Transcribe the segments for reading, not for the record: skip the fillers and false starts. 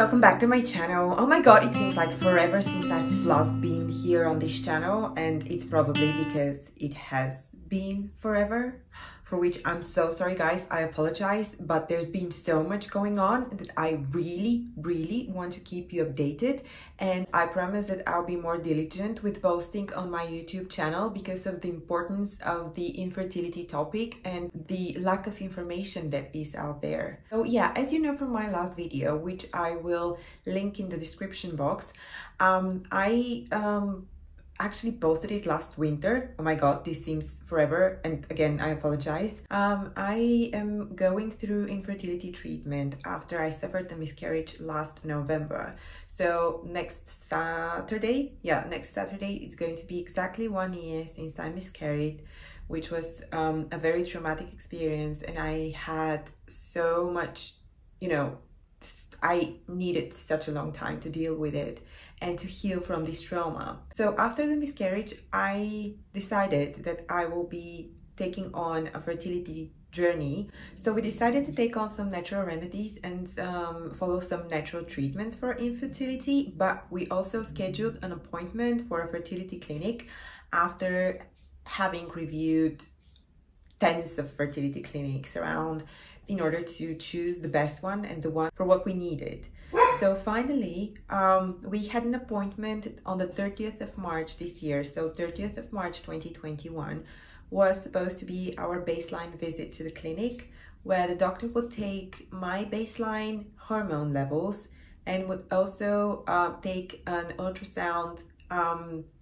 welcome back to my channel. Oh my god, it seems like forever since I've last been here on this channel, and it's probably because it has been forever, for which I'm so sorry guys. I apologize, but there's been so much going on that I really want to keep you updated, and I promise that I'll be more diligent with posting on my YouTube channel because of the importance of the infertility topic and the lack of information that is out there. So yeah, as you know from my last video, which I will link in the description box, I actually posted it last winter. Oh my god, this seems forever, and again I apologize. I am going through infertility treatment after I suffered a miscarriage last November. So next Saturday, it's going to be exactly 1 year since I miscarried, which was a very traumatic experience, and I had so much, I needed such a long time to deal with it and to heal from this trauma. So after the miscarriage, I decided that I will be taking on a fertility journey. So we decided to take on some natural remedies and follow some natural treatments for infertility, but we also scheduled an appointment for a fertility clinic after having reviewed tens of fertility clinics around in order to choose the best one and the one for what we needed. So finally, we had an appointment on the 30th of March this year. So 30th of March 2021 was supposed to be our baseline visit to the clinic, where the doctor would take my baseline hormone levels and would also take an ultrasound,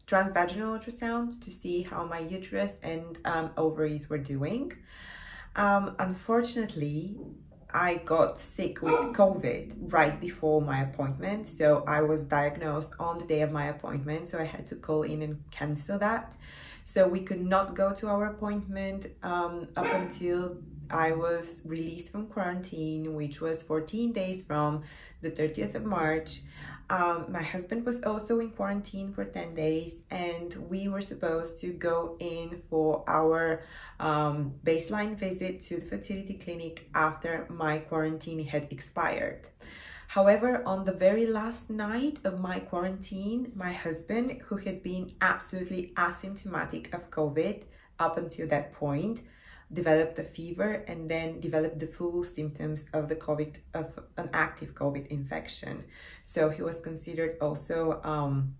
transvaginal ultrasound, to see how my uterus and ovaries were doing. Unfortunately, I got sick with COVID right before my appointment. So I was diagnosed on the day of my appointment. So I had to call in and cancel that. So we could not go to our appointment up until I was released from quarantine, which was 14 days from the 30th of March. My husband was also in quarantine for 10 days, and we were supposed to go in for our baseline visit to the fertility clinic after my quarantine had expired. However, on the very last night of my quarantine, my husband, who had been absolutely asymptomatic of COVID up until that point, developed a fever and then developed the full symptoms of an active COVID infection. So he was considered also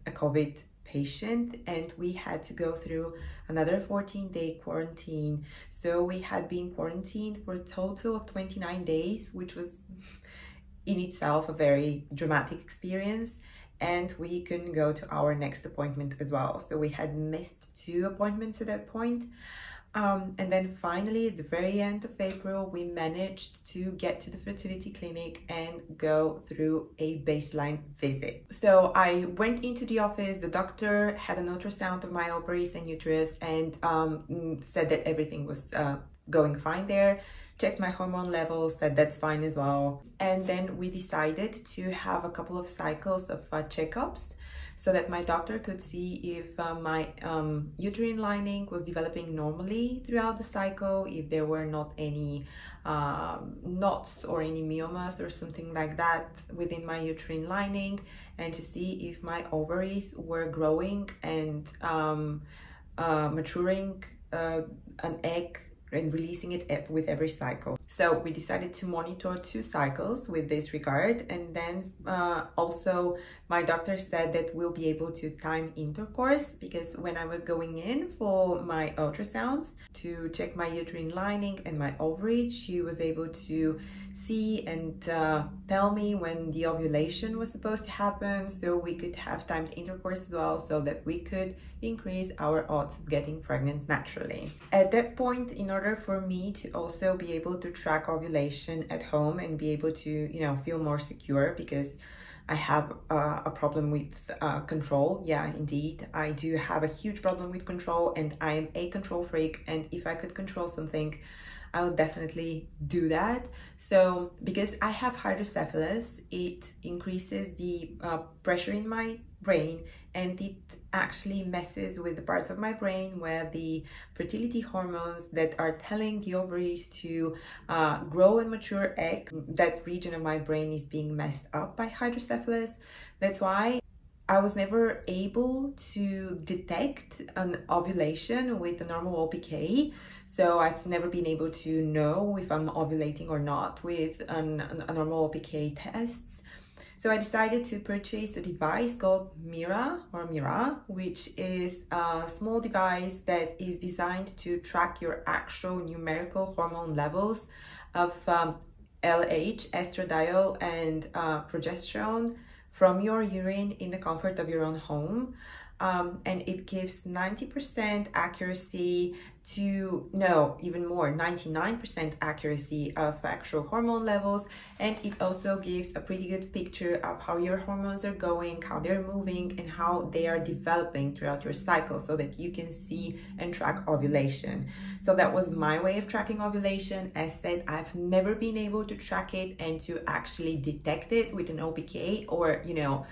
a COVID patient, and we had to go through another 14-day quarantine. So we had been quarantined for a total of 29 days, which was in itself a very dramatic experience, and we couldn't go to our next appointment as well. So we had missed 2 appointments at that point. And then finally, at the very end of April, we managed to get to the fertility clinic and go through a baseline visit. So I went into the office, the doctor had an ultrasound of my ovaries and uterus and said that everything was going fine there, checked my hormone levels, said that's fine as well. And then we decided to have a couple of cycles of checkups, so that my doctor could see if my uterine lining was developing normally throughout the cycle, if there were not any knots or any myomas or something like that within my uterine lining, and to see if my ovaries were growing and maturing an egg and releasing it with every cycle. So we decided to monitor 2 cycles with this regard, and then also my doctor said that we'll be able to time intercourse, because when I was going in for my ultrasounds to check my uterine lining and my ovaries, she was able to see and tell me when the ovulation was supposed to happen, so we could have timed intercourse as well, so that we could increase our odds of getting pregnant naturally. At that point, in order for me to also be able to track ovulation at home and be able to, feel more secure, because I have a problem with control. Yeah, indeed, I do have a huge problem with control, and I am a control freak, and if I could control something, I would definitely do that. So because I have hydrocephalus, it increases the pressure in my brain, and it actually messes with the parts of my brain where the fertility hormones that are telling the ovaries to grow and mature egg, that region of my brain is being messed up by hydrocephalus. That's why I was never able to detect an ovulation with the normal OPK. So I've never been able to know if I'm ovulating or not with a normal OPK tests. So I decided to purchase a device called Mira, which is a small device that is designed to track your actual numerical hormone levels of LH, estradiol, and progesterone from your urine in the comfort of your own home. And it gives 90% accuracy to, no, even more, 99% accuracy of actual hormone levels. And it also gives a pretty good picture of how your hormones are going, how they're moving, and how they are developing throughout your cycle, so that you can see and track ovulation. So that was my way of tracking ovulation. As said, I've never been able to track it and to actually detect it with an OPK or, you know,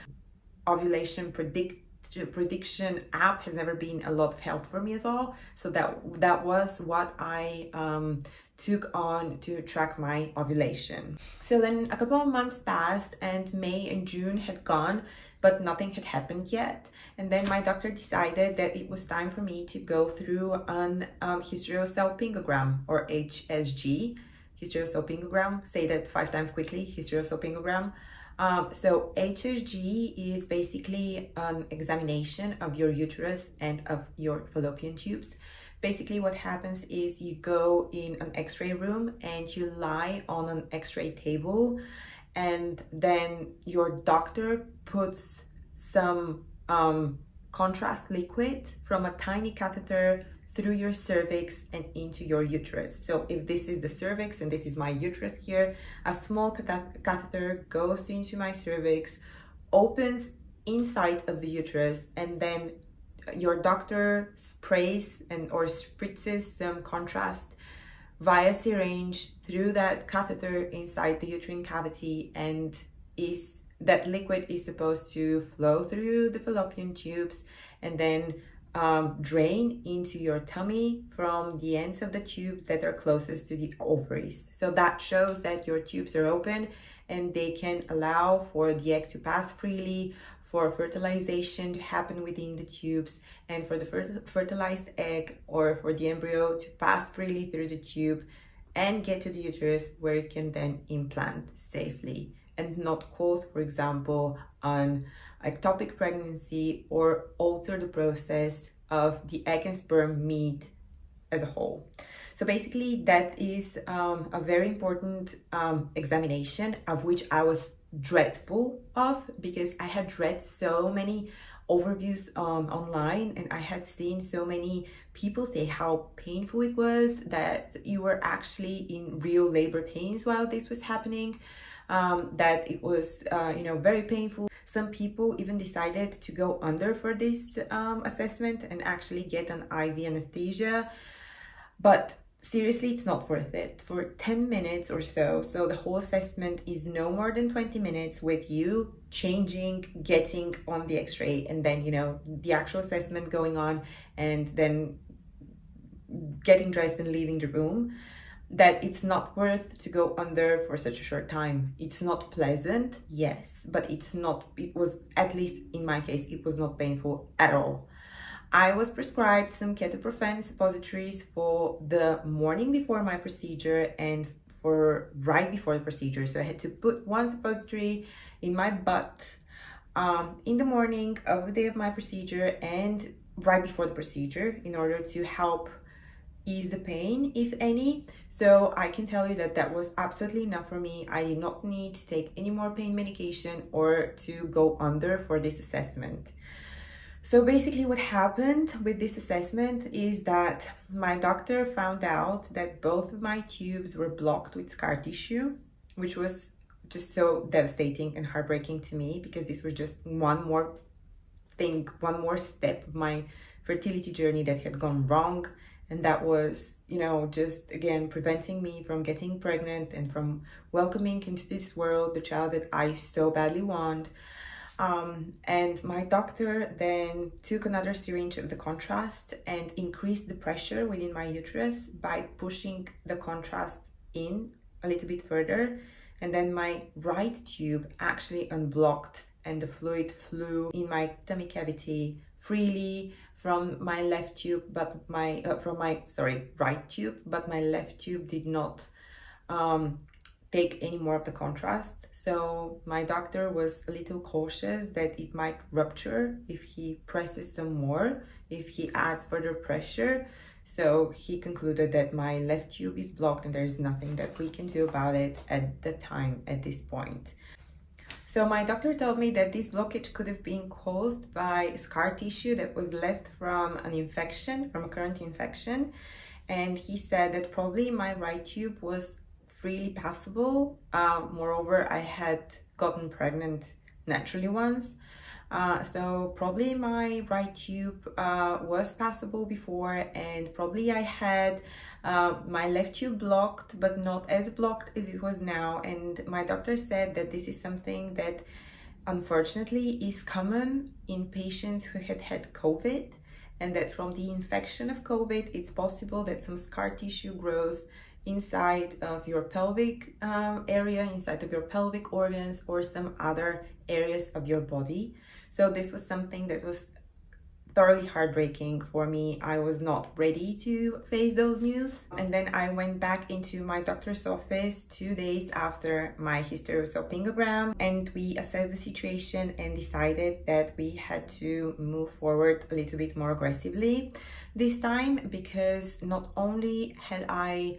ovulation prediction app has never been a lot of help for me as well. So that was what I took on to track my ovulation. So then a couple of months passed and May and June had gone, but nothing had happened yet. And then my doctor decided that it was time for me to go through an hysterosalpingogram, or HSG. Hysterosalpingogram, say that 5 times quickly, hysterosalpingogram. So HSG is basically an examination of your uterus and of your fallopian tubes. Basically what happens is you go in an x-ray room and you lie on an x-ray table, and then your doctor puts some contrast liquid from a tiny catheter through your cervix and into your uterus. So if this is the cervix and this is my uterus here, a small catheter goes into my cervix, opens inside of the uterus, and then your doctor sprays or spritzes some contrast via syringe through that catheter inside the uterine cavity, and that liquid is supposed to flow through the fallopian tubes and then drain into your tummy from the ends of the tubes that are closest to the ovaries. So that shows that your tubes are open and they can allow for the egg to pass freely, for fertilization to happen within the tubes, and for the fertilized egg or for the embryo to pass freely through the tube and get to the uterus, where it can then implant safely and not cause, for example, an ectopic pregnancy or alter the process of the egg and sperm meet as a whole. So basically that is a very important examination, of which I was dreadful of, because I had read so many overviews online, and I had seen so many people say how painful it was, that you were actually in real labor pains while this was happening, that it was very painful. Some people even decided to go under for this assessment and actually get an IV anesthesia, but seriously, it's not worth it. For 10 minutes or so the whole assessment is no more than 20 minutes with you changing, getting on the x-ray, and then the actual assessment going on, and then getting dressed and leaving the room, that it's not worth to go under for such a short time. It's not pleasant, yes, but it was, at least in my case, it was not painful at all. I was prescribed some ketoprofen suppositories for the morning before my procedure and for right before the procedure. So I had to put one suppository in my butt in the morning of the day of my procedure and right before the procedure, in order to help ease the pain, if any. So I can tell you that that was absolutely enough for me. I did not need to take any more pain medication or to go under for this assessment. So basically what happened with this assessment is that my doctor found out that both of my tubes were blocked with scar tissue, which was just so devastating and heartbreaking to me, because this was just one more step of my fertility journey that had gone wrong. And that was, just again, preventing me from getting pregnant and from welcoming into this world the child that I so badly want. And my doctor then took another syringe of the contrast and increased the pressure within my uterus by pushing the contrast in a little bit further. And then my right tube actually unblocked and the fluid flew in my tummy cavity freely from my left tube, but my right tube, but my left tube did not take any more of the contrast. So my doctor was a little cautious that it might rupture if he presses some more, if he adds further pressure. So he concluded that my left tube is blocked and there's nothing that we can do about it at the time, at this point. So my doctor told me that this blockage could have been caused by scar tissue that was left from an infection, from a current infection. And he said that probably my right tube was freely passable. Moreover, I had gotten pregnant naturally once. So probably my right tube was passable before, and probably I had my left tube blocked, but not as blocked as it was now. And my doctor said that this is something that unfortunately is common in patients who had COVID, and that from the infection of COVID, it's possible that some scar tissue grows inside of your pelvic area, inside of your pelvic organs, or some other areas of your body. So this was something that was thoroughly heartbreaking for me. I was not ready to face those news. And then I went back into my doctor's office 2 days after my hysterosalpingogram, and we assessed the situation and decided that we had to move forward a little bit more aggressively this time, because not only had I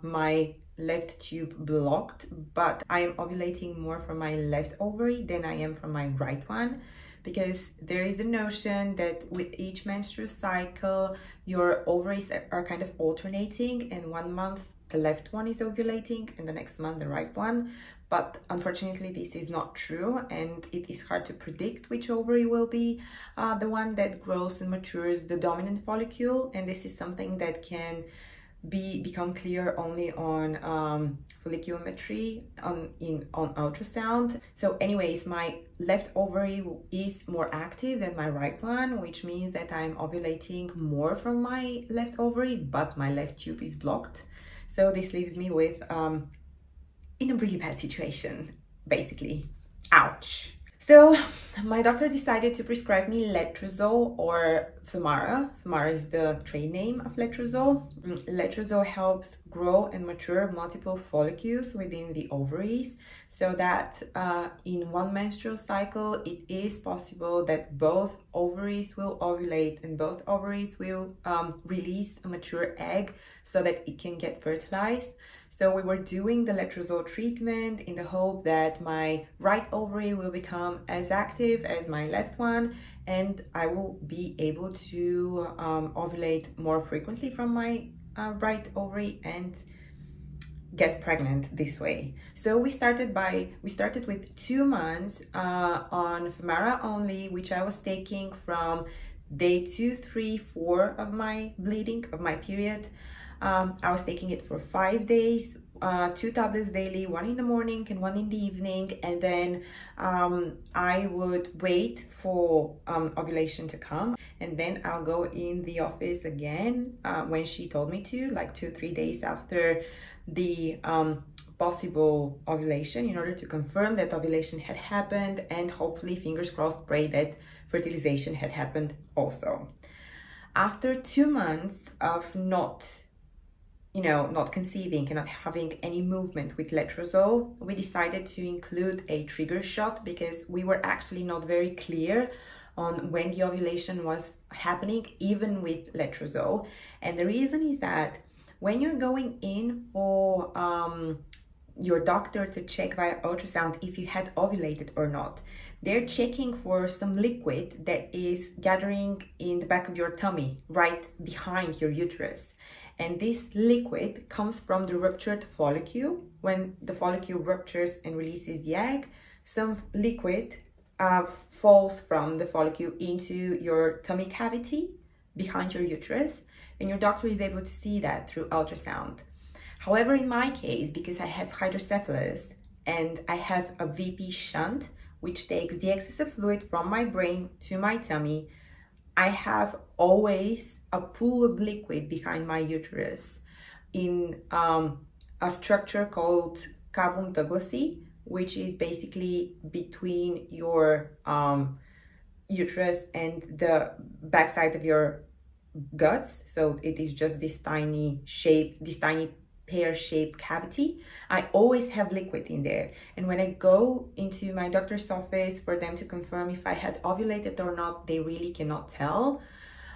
my left tube blocked, but I am ovulating more from my left ovary than I am from my right one, because there is a notion that with each menstrual cycle your ovaries are kind of alternating, and 1 month the left one is ovulating and the next month the right one. But unfortunately this is not true, and it is hard to predict which ovary will be the one that grows and matures the dominant follicle, and this is something that can become clear only on folliculometry, on ultrasound. So anyways, my left ovary is more active than my right one, which means that I'm ovulating more from my left ovary, but my left tube is blocked. So this leaves me with in a really bad situation, basically. Ouch. So my doctor decided to prescribe me letrozole or Femara. Femara is the trade name of letrozole. Letrozole helps grow and mature multiple follicles within the ovaries, so that in one menstrual cycle it is possible that both ovaries will ovulate and both ovaries will release a mature egg so that it can get fertilized. So we were doing the letrozole treatment in the hope that my right ovary will become as active as my left one, and I will be able to ovulate more frequently from my right ovary and get pregnant this way. So we started with 2 months on Femara only, which I was taking from day 2, 3, 4 of my bleeding, of my period. I was taking it for 5 days, 2 tablets daily, 1 in the morning and 1 in the evening, and then I would wait for ovulation to come, and then I'll go in the office again when she told me to, like 2-3 days after the possible ovulation, in order to confirm that ovulation had happened, and hopefully, fingers crossed, pray that fertilization had happened also. After 2 months of not conceiving and not having any movement with letrozole, we decided to include a trigger shot, because we were actually not very clear on when the ovulation was happening, even with letrozole. And the reason is that when you're going in for your doctor to check via ultrasound if you had ovulated or not, they're checking for some liquid that is gathering in the back of your tummy, right behind your uterus. And this liquid comes from the ruptured follicle. When the follicle ruptures and releases the egg, some liquid falls from the follicle into your tummy cavity behind your uterus, and your doctor is able to see that through ultrasound. However, in my case, because I have hydrocephalus and I have a VP shunt, which takes the excess of fluid from my brain to my tummy, I have always a pool of liquid behind my uterus in a structure called cavum douglasii, which is basically between your uterus and the backside of your guts. So it is just this tiny shape, this tiny pear-shaped cavity. I always have liquid in there, and when I go into my doctor's office for them to confirm if I had ovulated or not, they really cannot tell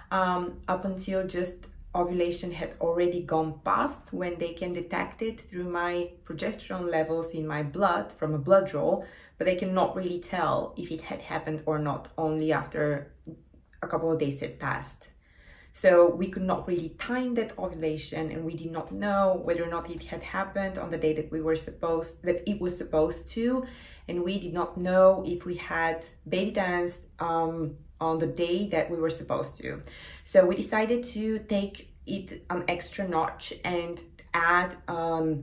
up until just ovulation had already gone past, when they can detect it through my progesterone levels in my blood from a blood draw, but they cannot really tell if it had happened or not only after a couple of days had passed. So we could not really time that ovulation, and we did not know whether or not it had happened on the day that it was supposed to, and we did not know if we had baby danced on the day that we were supposed to. So we decided to take it an extra notch and add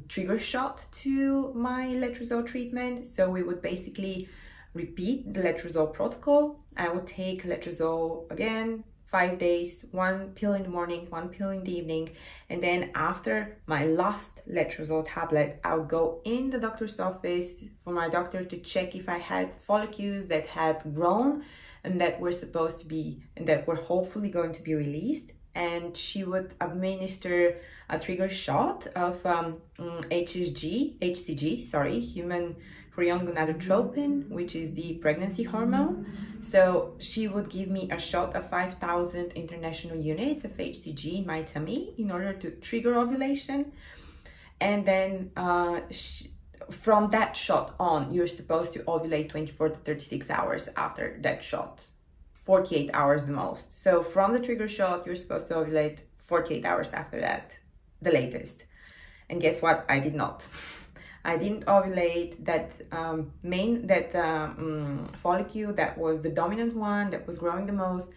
trigger shot to my letrozole treatment. So we would basically repeat the letrozole protocol. I would take letrozole again, 5 days, 1 pill in the morning, 1 pill in the evening, and then after my last letrozole tablet, I would go in the doctor's office for my doctor to check if I had follicles that had grown and that were supposed to be, and that were hopefully going to be released. And she would administer a trigger shot of HCG, human chorion gonadotropin, which is the pregnancy hormone. So she would give me a shot of 5,000 international units of HCG in my tummy in order to trigger ovulation. And then from that shot on, you're supposed to ovulate 24 to 36 hours after that shot, 48 hours the most. So from the trigger shot, you're supposed to ovulate 48 hours after that, the latest. And guess what? I did not. I didn't ovulate. That follicle that was the dominant one, that was growing the most,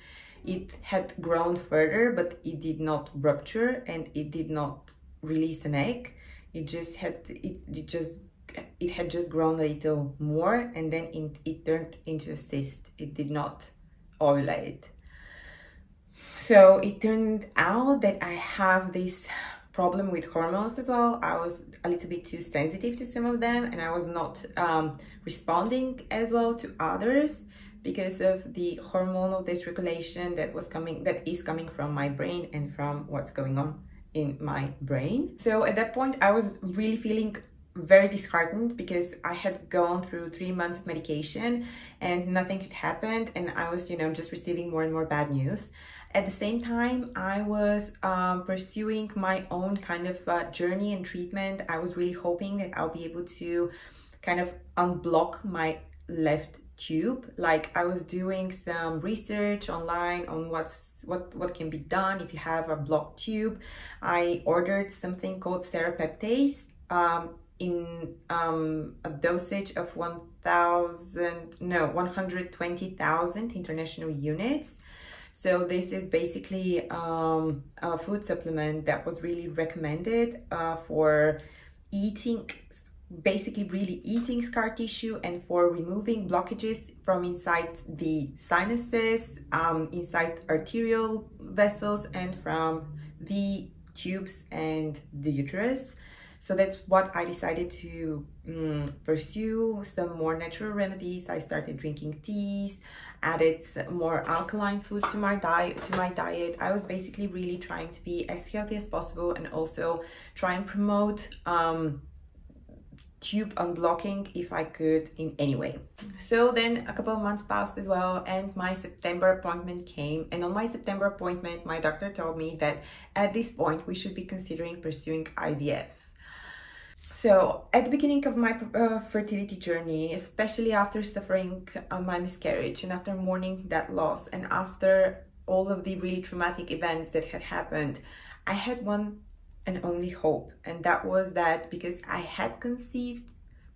it had grown further, but it did not rupture and it did not release an egg. It had just grown a little more, and then it turned into a cyst. It did not ovulate. So it turned out that I have this problem with hormones as well. I was a little bit too sensitive to some of them, and I was not responding as well to others because of the hormonal dysregulation that is coming from my brain and from what's going on in my brain. So at that point, I was really feeling very disheartened because I had gone through 3 months of medication and nothing had happened, and I was, just receiving more and more bad news. At the same time, I was pursuing my own kind of journey and treatment. I was really hoping that I'll be able to kind of unblock my left tube. Like, I was doing some research online on what can be done if you have a blocked tube. I ordered something called serapeptase in a dosage of 120,000 international units. So this is basically a food supplement that was really recommended for really eating scar tissue and for removing blockages from inside the sinuses, inside arterial vessels, and from the tubes and the uterus. So that's what I decided to pursue, some more natural remedies. I started drinking teas, added more alkaline foods to my diet. I was basically really trying to be as healthy as possible and also try and promote tube unblocking if I could in any way. So then a couple of months passed as well, and my September appointment came. And on my September appointment, my doctor told me that at this point we should be considering pursuing IVF. So at the beginning of my fertility journey, especially after suffering my miscarriage and after mourning that loss and after all of the really traumatic events that had happened, I had one and only hope, and that was that because I had conceived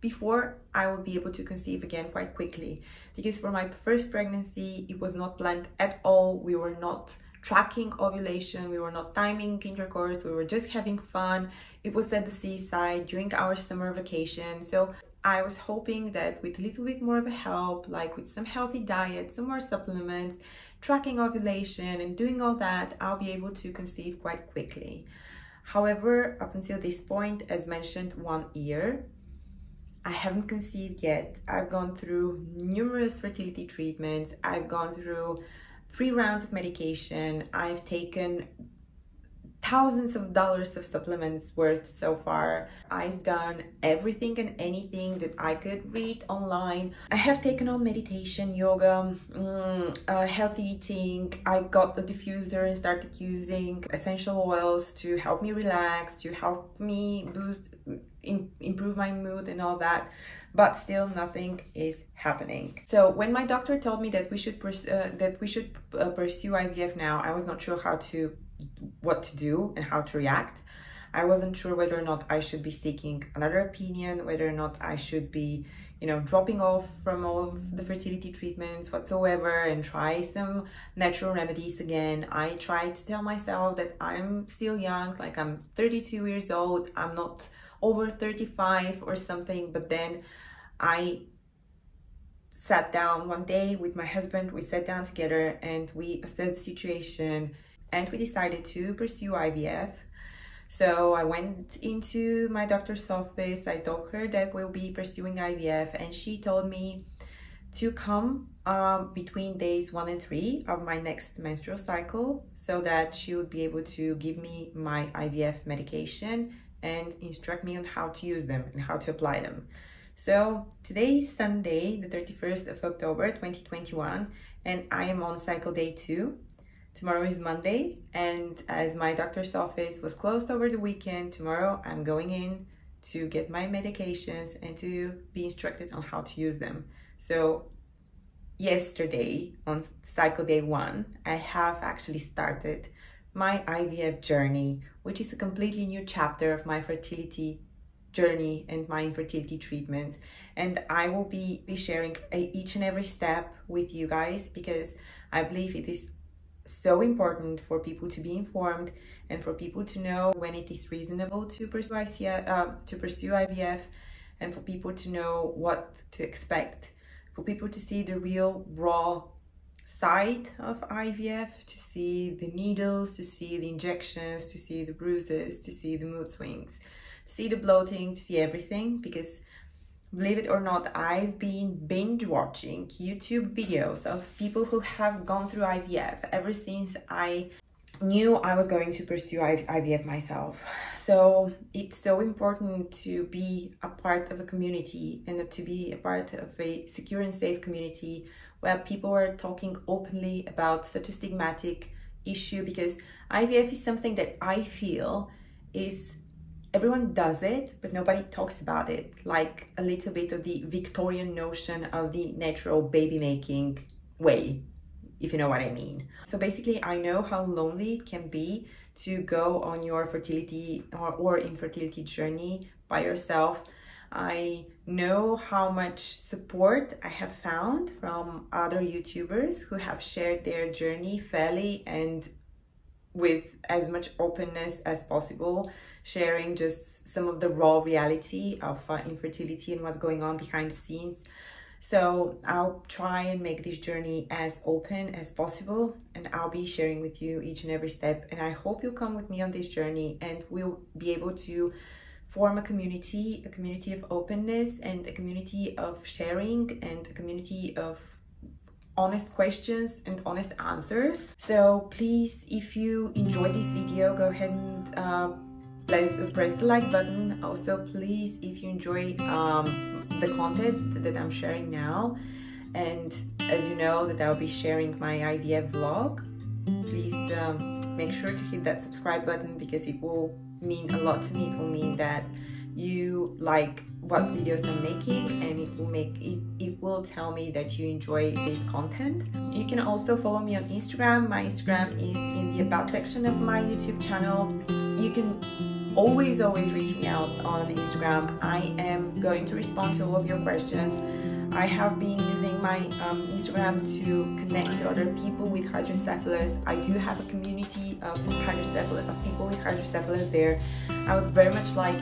before, I would be able to conceive again quite quickly. Because for my first pregnancy, it was not planned at all. We were not tracking ovulation, we were not timing intercourse, we were just having fun. It was at the seaside during our summer vacation. So I was hoping that with a little bit more of a help, like with some healthy diet, some more supplements, tracking ovulation and doing all that, I'll be able to conceive quite quickly. However, up until this point, as mentioned, 1 year, I haven't conceived yet. I've gone through numerous fertility treatments. I've gone through 3 rounds of medication. I've taken thousands of dollars of supplements worth so far. I've done everything and anything that I could read online. I have taken on meditation, yoga, healthy eating. I got the diffuser and started using essential oils to help me relax, to help me improve my mood and all that, but still nothing is happening. So when my doctor told me that we should pursue IVF now, I was not sure what to do and how to react. I wasn't sure whether or not I should be seeking another opinion, whether or not I should be, dropping off from all of the fertility treatments whatsoever and try some natural remedies again. I tried to tell myself that I'm still young, like I'm 32 years old, I'm not over 35 or something, but then I sat down one day with my husband, we sat down together and we assessed the situation and we decided to pursue IVF. So I went into my doctor's office, I told her that we'll be pursuing IVF, and she told me to come between days 1 and 3 of my next menstrual cycle so that she would be able to give me my IVF medication and instruct me on how to use them and how to apply them. So today is Sunday, the 31st of October 2021, and I am on cycle day 2. Tomorrow is Monday, and as my doctor's office was closed over the weekend, tomorrow I'm going in to get my medications and to be instructed on how to use them. So yesterday, on cycle day 1, I have actually started my IVF journey, which is a completely new chapter of my fertility journey and my infertility treatments. And I will be sharing each and every step with you guys, because I believe it is so important for people to be informed and for people to know when it is reasonable to pursue IVF, and for people to know what to expect, for people to see the real raw side of IVF, to see the needles, to see the injections, to see the bruises, to see the mood swings, to see the bloating, to see everything. Because believe it or not, I've been binge watching YouTube videos of people who have gone through IVF ever since I knew I was going to pursue IVF myself. So it's so important to be a part of a community and to be a part of a secure and safe community where people are talking openly about such a stigmatic issue, because IVF is something that I feel is everyone does it, but nobody talks about it, like a little bit of the Victorian notion of the natural baby making way, if you know what I mean. So basically, I know how lonely it can be to go on your fertility or infertility journey by yourself. I know how much support I have found from other YouTubers who have shared their journey fairly and with as much openness as possible, sharing just some of the raw reality of infertility and what's going on behind the scenes. So I'll try and make this journey as open as possible, and I'll be sharing with you each and every step. And I hope you'll come with me on this journey, and we'll be able to form a community of openness, and a community of sharing, and a community of honest questions and honest answers. So please, if you enjoyed this video, go ahead and press the like button. Also, please, if you enjoy the content that I'm sharing now, and as you know that I'll be sharing my IVF vlog, please make sure to hit that subscribe button, because it will mean a lot to me. It will mean that you like what videos I'm making, and it will tell me that you enjoy this content. You can also follow me on Instagram. My Instagram is in the about section of my YouTube channel. You can always reach me out on Instagram. I am going to respond to all of your questions. I have been using my Instagram to connect to other people with hydrocephalus. I do have a community of hydrocephalus, of people with hydrocephalus there. I would very much like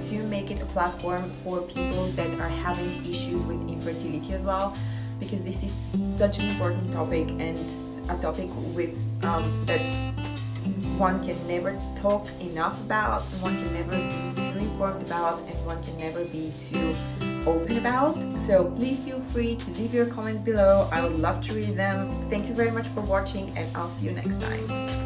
to make it a platform for people that are having issues with infertility as well, because this is such an important topic, and a topic with that one can never talk enough about, and one can never be too informed about, and one can never be too open about. So please feel free to leave your comments below. I would love to read them. Thank you very much for watching, and I'll see you next time.